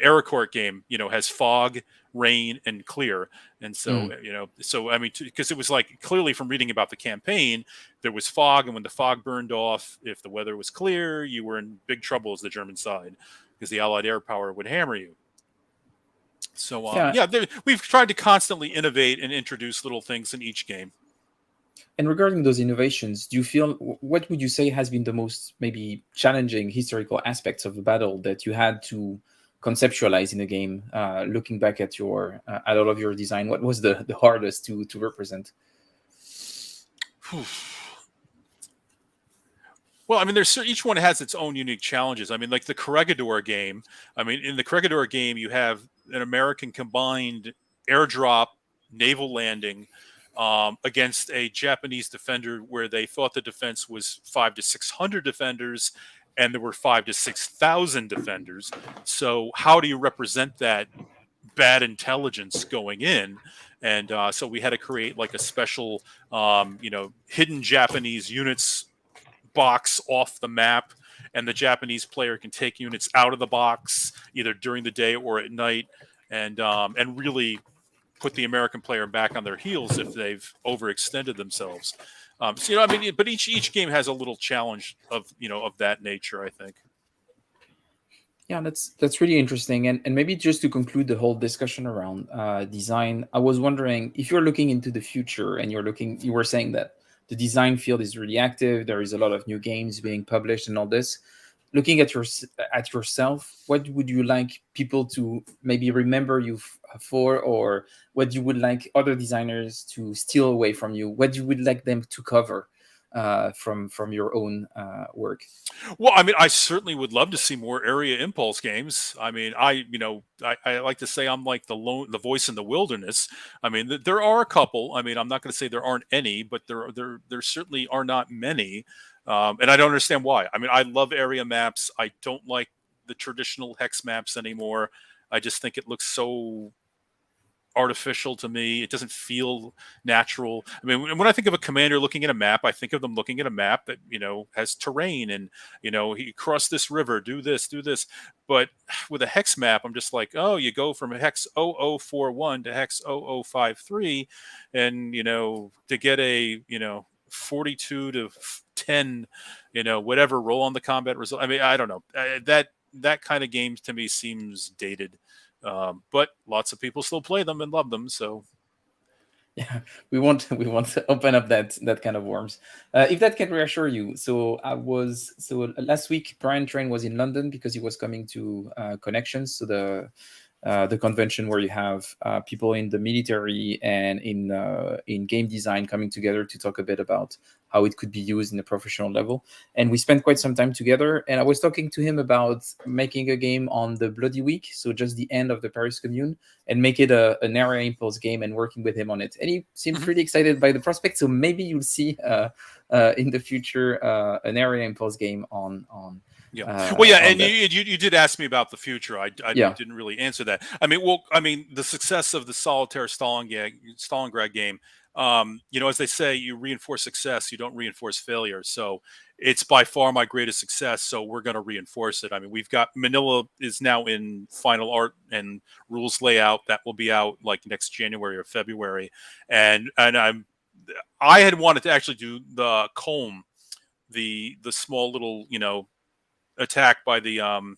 Aerocourt game, has fog, rain, and clear. And so, so I mean, because it was like clearly from reading about the campaign, there was fog, and when the fog burned off, if the weather was clear, you were in big trouble as the German side, because the Allied air power would hammer you. So, Yeah. we've tried to constantly innovate and introduce little things in each game. And regarding those innovations, do you feel, what would you say has been the most maybe challenging historical aspects of the battle that you had to conceptualize in a game? Looking back at all of your design, what was the hardest to represent? Well, I mean, each one has its own unique challenges. I mean, like the Corregidor game. I mean, in the Corregidor game, you have an American combined airdrop naval landing against a Japanese defender, where they thought the defense was 500 to 600 defenders, and there were 5,000 to 6,000 defenders. So how do you represent that bad intelligence going in? And so we had to create like a special, hidden Japanese units box off the map, and the Japanese player can take units out of the box either during the day or at night, and really put the American player back on their heels if they've overextended themselves. So, I mean, but each game has a little challenge of that nature, I think. Yeah, that's really interesting. And maybe just to conclude the whole discussion around design, I was wondering if you're looking into the future and you were saying that the design field is really active. There is a lot of new games being published and all this. Looking at yourself, what would you like people to maybe remember you for, or what you would like other designers to steal away from you? What you would like them to cover from your own work? Well, I mean, I certainly would love to see more area impulse games. I mean, I like to say I'm like the voice in the wilderness. I mean, there are a couple. I mean, I'm not going to say there aren't any, but there certainly are not many. And I don't understand why. I mean, I love area maps. I don't like the traditional hex maps anymore. I just think it looks so artificial to me. It doesn't feel natural. I mean, when I think of a commander looking at a map, I think of them looking at a map that, has terrain and, he crossed this river, do this. But with a hex map, I'm just like, oh, you go from hex 0041 to hex 0053 and, to get a, 42 to 10, whatever, roll on the combat result. I mean, I don't know. That kind of game to me seems dated. But lots of people still play them and love them. So yeah, we want to open up that kind of worms. If that can reassure you, so last week Brian Train was in London because he was coming to Connections, so the convention where you have people in the military and in game design coming together to talk a bit about how it could be used in a professional level. And we spent quite some time together. And I was talking to him about making a game on the Bloody Week, so just the end of the Paris Commune, and make it an area impulse game, and working with him on it. And he seems pretty excited by the prospect. So maybe you'll see in the future an area impulse game on. Yeah. Well, yeah, and you did ask me about the future. I didn't really answer that. I mean, the success of the Solitaire Stalingrad game, as they say, you reinforce success, you don't reinforce failure. So it's by far my greatest success. So we're going to reinforce it. I mean, we've got Manila is now in final art and rules layout that will be out like next January or February, and I had wanted to actually do the Colm, the small little attack by the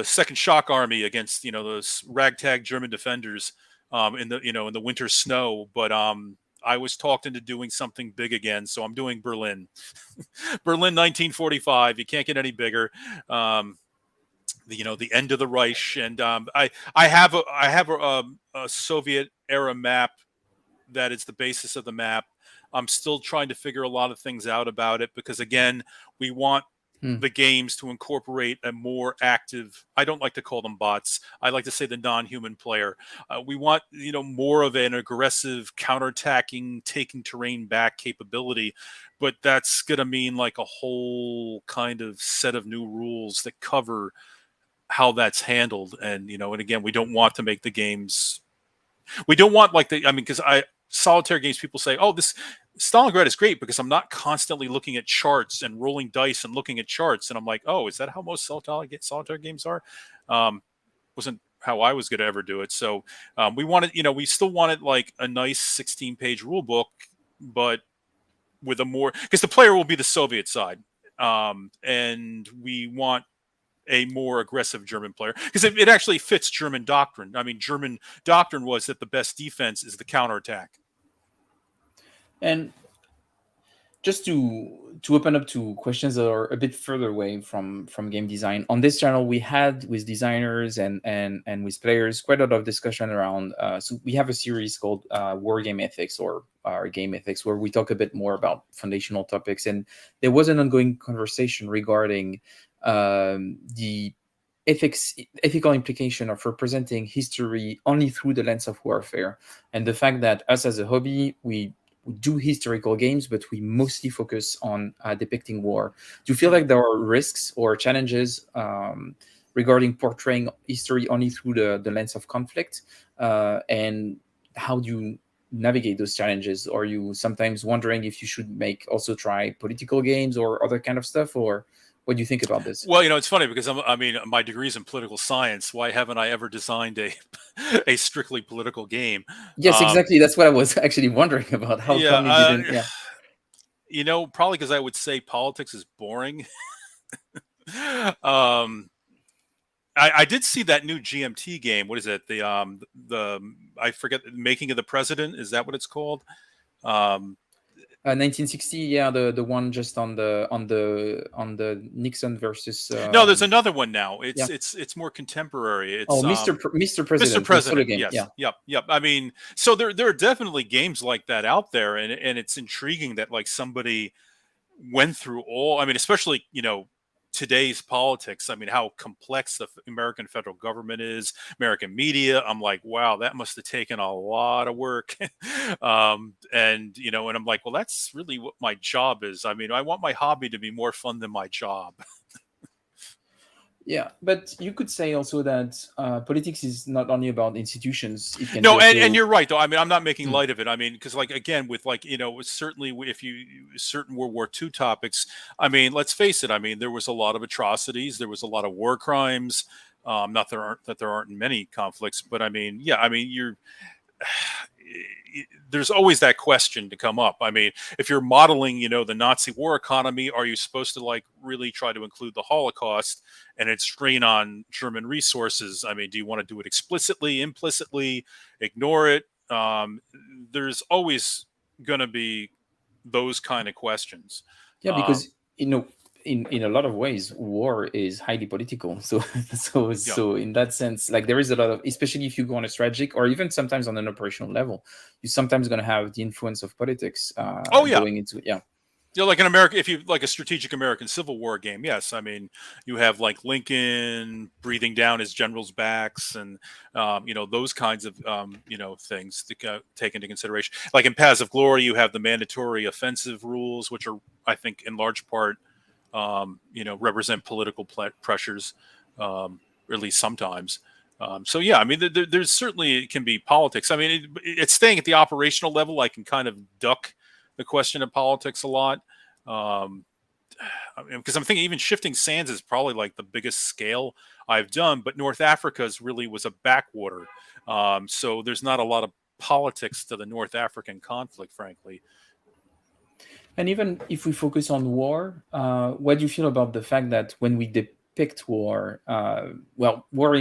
Second Shock Army against those ragtag German defenders in the winter snow. But I was talked into doing something big again, so I'm doing Berlin. Berlin 1945. You can't get any bigger. The end of the Reich, and I have a Soviet era map that is the basis of the map. I'm still trying to figure a lot of things out about it, because again, we want the games to incorporate a more active, I don't like to call them bots, I like to say the non-human player. We want more of an aggressive, counterattacking, taking terrain back capability, but that's going to mean like a whole kind of set of new rules that cover how that's handled. And and again, we don't want to make the games, we don't want because solitaire games, people say, "Oh, this Stalingrad is great because I'm not constantly looking at charts and rolling dice and looking at charts." And I'm like, "Oh, is that how most solitaire games are?" Wasn't how I was going to ever do it. So we wanted, we still wanted like a nice 16-page rule book, but with a more, because the player will be the Soviet side, and we want a more aggressive German player because it actually fits German doctrine. I mean, German doctrine was that the best defense is the counterattack. And just to open up to questions that are a bit further away from game design, on this channel we had with designers and with players quite a lot of discussion around so we have a series called Wargame Ethics, or our Game Ethics, where we talk a bit more about foundational topics, and there was an ongoing conversation regarding the ethical implication of representing history only through the lens of warfare, and the fact that us as a hobby, we do historical games, but we mostly focus on depicting war. Do you feel like there are risks or challenges regarding portraying history only through the lens of conflict? And how do you navigate those challenges? Are you sometimes wondering if you should also try political games or other kind of stuff? Or what do you think about this? Well, it's funny because my degree is in political science. Why haven't I ever designed a strictly political game? Yes, exactly. That's what I was actually wondering about. How come you didn't? Yeah. Probably because I would say politics is boring. I did see that new GMT game. What is it? The I forget, Making of the President. Is that what it's called? 1960, yeah, the one just on the Nixon versus. No, there's another one now. It's more contemporary. It's Mr. President. Mr. President. Game. Yes. Yeah. Yep. I mean, so there are definitely games like that out there, and it's intriguing that like somebody went through all. I mean, especially today's politics. I mean, how complex the American federal government is, American media. I'm like, wow, that must have taken a lot of work. And I'm like, well, that's really what my job is. I mean, I want my hobby to be more fun than my job. Yeah, but you could say also that politics is not only about institutions. It can no, and you're right, though. I mean, I'm not making light of it. I mean, because like again, with like certainly if you certain World War II topics, I mean, let's face it. I mean, there was a lot of atrocities. There was a lot of war crimes. Not that there aren't many conflicts, but I mean, yeah, I mean, there's always that question to come up. I mean, if you're modeling, the Nazi war economy, are you supposed to like really try to include the Holocaust and its strain on German resources? I mean, do you want to do it explicitly, implicitly, ignore it? There's always going to be those kind of questions. Yeah, because in a lot of ways, war is highly political. So in that sense, like there is a lot of, especially if you go on a strategic or even sometimes on an operational level, you're sometimes going to have the influence of politics. Going into like in America, if you like a strategic American Civil War game, yes, I mean you have like Lincoln breathing down his generals' backs, and those kinds of things to take into consideration. Like in Paths of Glory, you have the mandatory offensive rules, which are, I think, in large part represent political pressures, or at least sometimes. So yeah, I mean, there's certainly, it can be politics. I mean, it's staying at the operational level. I can kind of duck the question of politics a lot. Because I'm thinking even Shifting Sands is probably like the biggest scale I've done, but North Africa really was a backwater. So there's not a lot of politics to the North African conflict, frankly. And even if we focus on war, what do you feel about the fact that when we depict war, war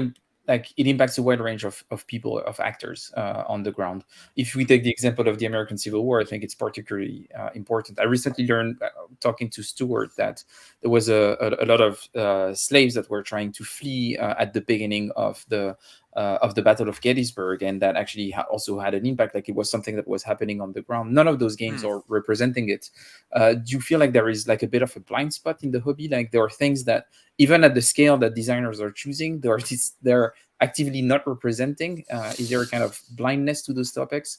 it impacts a wide range of people, of actors on the ground. If we take the example of the American Civil War, I think it's particularly important. I recently learned, talking to Stuart, that there was a lot of slaves that were trying to flee at the beginning of the Battle of Gettysburg, and that actually also had an impact. Like it was something that was happening on the ground. None of those games are representing it. Do you feel like there is like a bit of a blind spot in the hobby? Like there are things that even at the scale that designers are choosing, they're actively not representing. Is there a kind of blindness to those topics?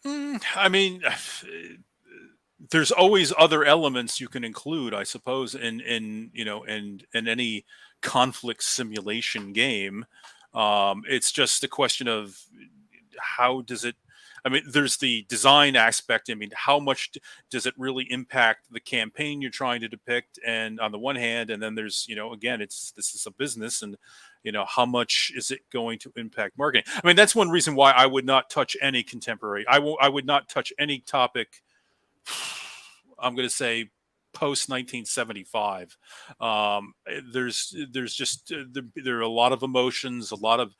I mean, there's always other elements you can include, I suppose, in any conflict simulation game. It's just a question of how does it. I mean, there's the design aspect. I mean, how much does it really impact the campaign you're trying to depict? And on the one hand, and then there's, again, this is a business, and how much is it going to impact marketing? I mean, that's one reason why I would not touch any contemporary. I would not touch any topic. I'm going to say post 1975. There's just there are a lot of emotions, a lot of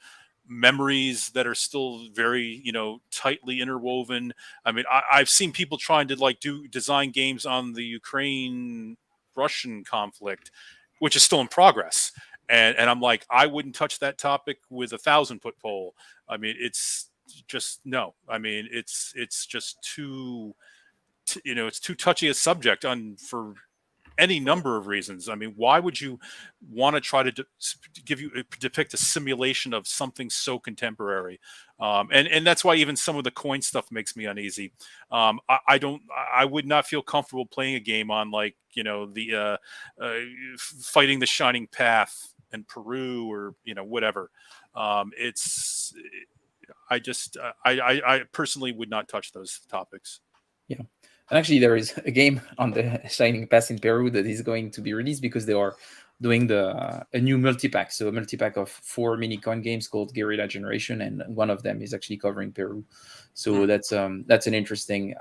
memories that are still very tightly interwoven. I mean, I've seen people trying to design games on the Ukraine-Russian conflict, which is still in progress. And I'm like, I wouldn't touch that topic with a 1,000-foot pole. I mean, it's just no. I mean, it's just too, it's too touchy a subject for any number of reasons. I mean, why would you want to try to depict a simulation of something so contemporary? And that's why even some of the coin stuff makes me uneasy. I would not feel comfortable playing a game on the fighting the Shining Path in Peru or whatever. I personally would not touch those topics. Yeah. And actually, there is a game on the Shining Path in Peru that is going to be released because they are doing a new multi-pack. So a multi-pack of 4 mini coin games called Guerrilla Generation, and one of them is actually covering Peru. So that's an interesting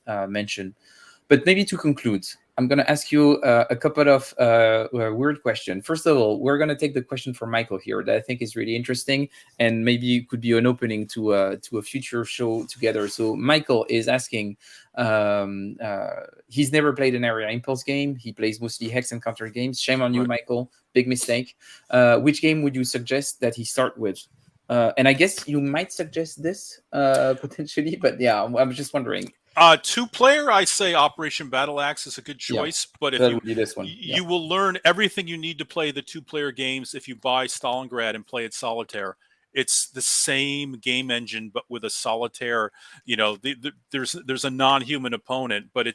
mention. But maybe to conclude, I'm going to ask you a couple of weird questions. First of all, we're going to take the question from Michael here that I think is really interesting, and maybe it could be an opening to a future show together. So Michael is asking, he's never played an area impulse game. He plays mostly hex and counter games. Shame on you, right, Michael. Big mistake. Which game would you suggest that he start with? And I guess you might suggest this potentially, but yeah, I'm just wondering. 2-player, I say Operation Battle Axe is a good choice, but if you will learn everything you need to play the 2-player games if you buy Stalingrad and play it solitaire. It's the same game engine, but with a solitaire. There's a non-human opponent, but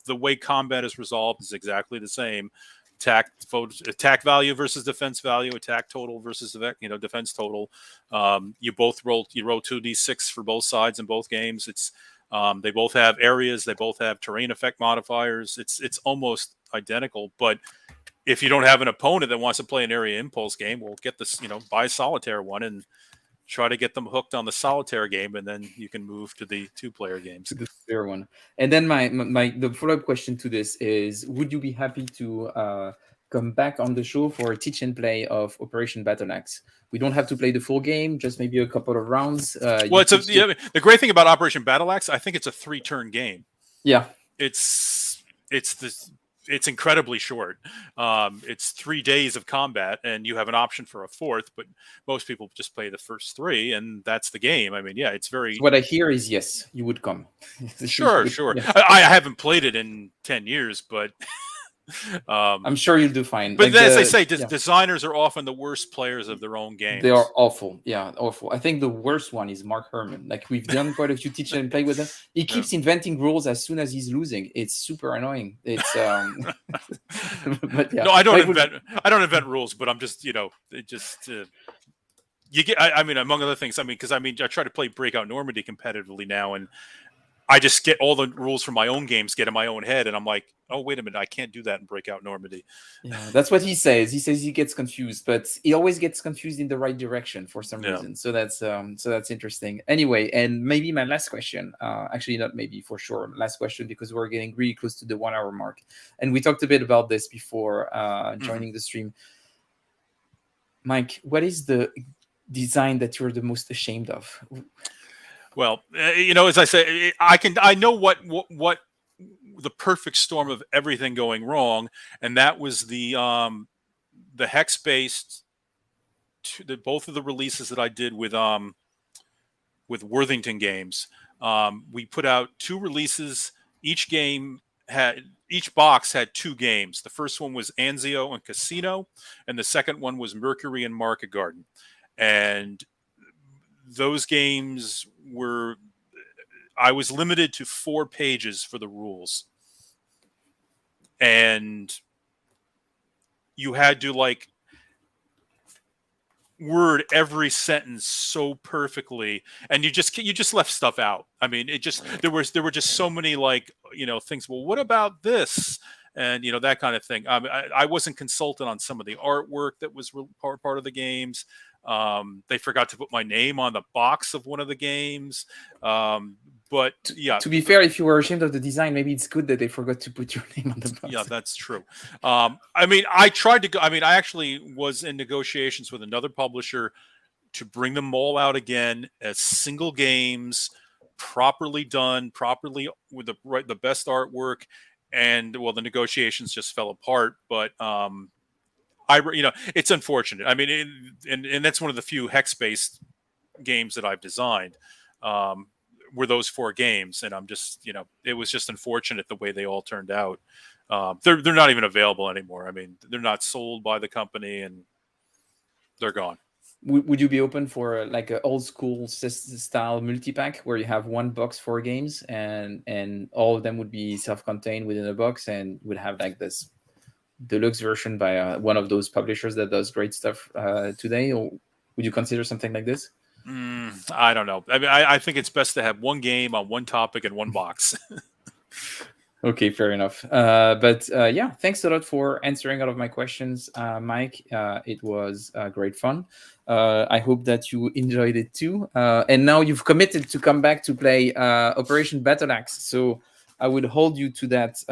the way combat is resolved is exactly the same. Attack value versus defense value, attack total versus defense total. You roll 2d6 for both sides in both games. They both have areas. They both have terrain effect modifiers. It's almost identical. But if you don't have an opponent that wants to play an area impulse game, well, get this, buy a solitaire one and try to get them hooked on the solitaire game, and then you can move to the 2-player games. To the fair one. And then the follow-up question to this is: would you be happy to come back on the show for a teach and play of Operation Battle Axe? We don't have to play the full game, just maybe a couple of rounds. Well, the great thing about Operation Battle Axe, I think it's a 3-turn game. Yeah, it's incredibly short. It's 3 days of combat, and you have an option for a 4th, but most people just play the first 3, and that's the game. I mean, yeah, it's very. What I hear is yes, you would come. Sure. Yeah. I haven't played it in 10 years, but. I'm sure you'll do fine. But as I say, designers are often the worst players of their own games. They are awful. Yeah, awful. I think the worst one is Mark Herman. Like, we've done quite a few teach and play with him. He keeps inventing rules as soon as he's losing. It's super annoying. It's but yeah. No, I don't invent rules, but I'm just, you get. I mean, among other things. I mean, because I try to play Breakout Normandy competitively now, and I just get all the rules from my own games, get in my own head, and I'm like, oh, wait a minute, I can't do that in Breakout Normandy. Yeah, that's what he says. He says he gets confused, but he always gets confused in the right direction for some reason. So that's interesting. Anyway, and maybe my last question, actually not maybe, for sure, last question, because we're getting really close to the 1 hour mark. And we talked a bit about this before joining the stream. Mike, what is the design that you're the most ashamed of? Well, as I say, I know what the perfect storm of everything going wrong, and that was the hex-based. Both of the releases that I did with Worthington Games, we put out 2 releases. Each box had 2 games. The first one was Anzio and Casino, and the second one was Mercury and Market Garden, and those games I was limited to 4 pages for the rules, and you had to word every sentence so perfectly, and you just left stuff out. I mean, it just there were just so many, like, things. Well, what about this? And that kind of thing. I wasn't consulted on some of the artwork that was part of the games. They forgot to put my name on the box of one of the games. But yeah, To be fair, if you were ashamed of the design, maybe it's good that they forgot to put your name on the box. Yeah, that's true. I mean, I tried to go. I mean, I actually was in negotiations with another publisher to bring them all out again as single games, properly done, properly with the best artwork. And well, the negotiations just fell apart. But it's unfortunate. I mean, and that's one of the few hex-based games that I've designed. Were those 4 games, and I'm just, it was just unfortunate the way they all turned out. They're not even available anymore. I mean, they're not sold by the company, and they're gone. Would you be open for like an old school style multi-pack where you have one box for games and all of them would be self-contained within a box and would have like this deluxe version by one of those publishers that does great stuff today? Or would you consider something like this? I don't know. I mean, I think it's best to have one game on one topic and one box. Okay, fair enough. But yeah, thanks a lot for answering all of my questions, Mike. It was great fun. I hope that you enjoyed it too. And now you've committed to come back to play Operation Battle Axe. So I would hold you to that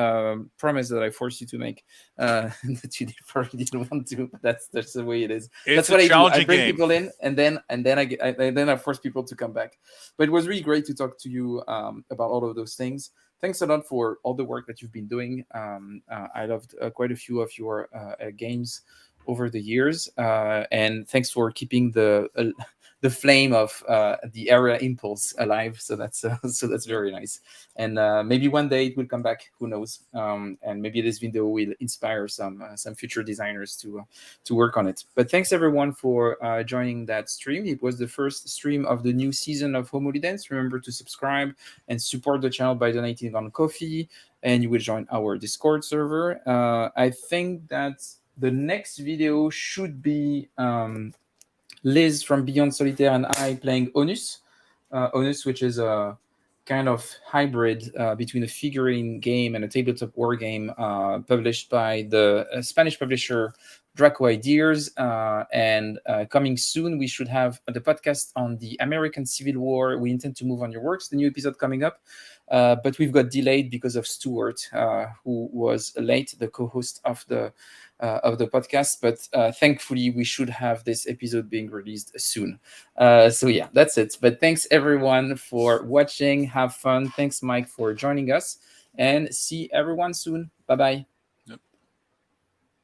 promise that I forced you to make. That you probably didn't want to. That's the way it is. It's that's what I do. I bring game. people in, and then I force people to come back. But it was really great to talk to you about all of those things. Thanks a lot for all the work that you've been doing. I loved quite a few of your games over the years, and thanks for keeping the flame of the era impulse alive. So that's very nice. And maybe one day it will come back. Who knows? And maybe this video will inspire some future designers to work on it. But thanks everyone for joining that stream. It was the first stream of the new season of Homo Ludens. Remember to subscribe and support the channel by donating on Ko-fi, and you will join our Discord server. I think that the next video should be Liz from Beyond Solitaire and I playing Onus. Onus, which is a kind of hybrid between a figurine game and a tabletop war game published by the Spanish publisher Draco Ideas. And coming soon, we should have the podcast on the American Civil War. We intend to move on your works, the new episode coming up. But we've got delayed because of Stuart, who was late, the co-host of the podcast. But thankfully, we should have this episode being released soon. So yeah, that's it. But thanks everyone for watching. Have fun. Thanks, Mike, for joining us. And see everyone soon. Bye-bye.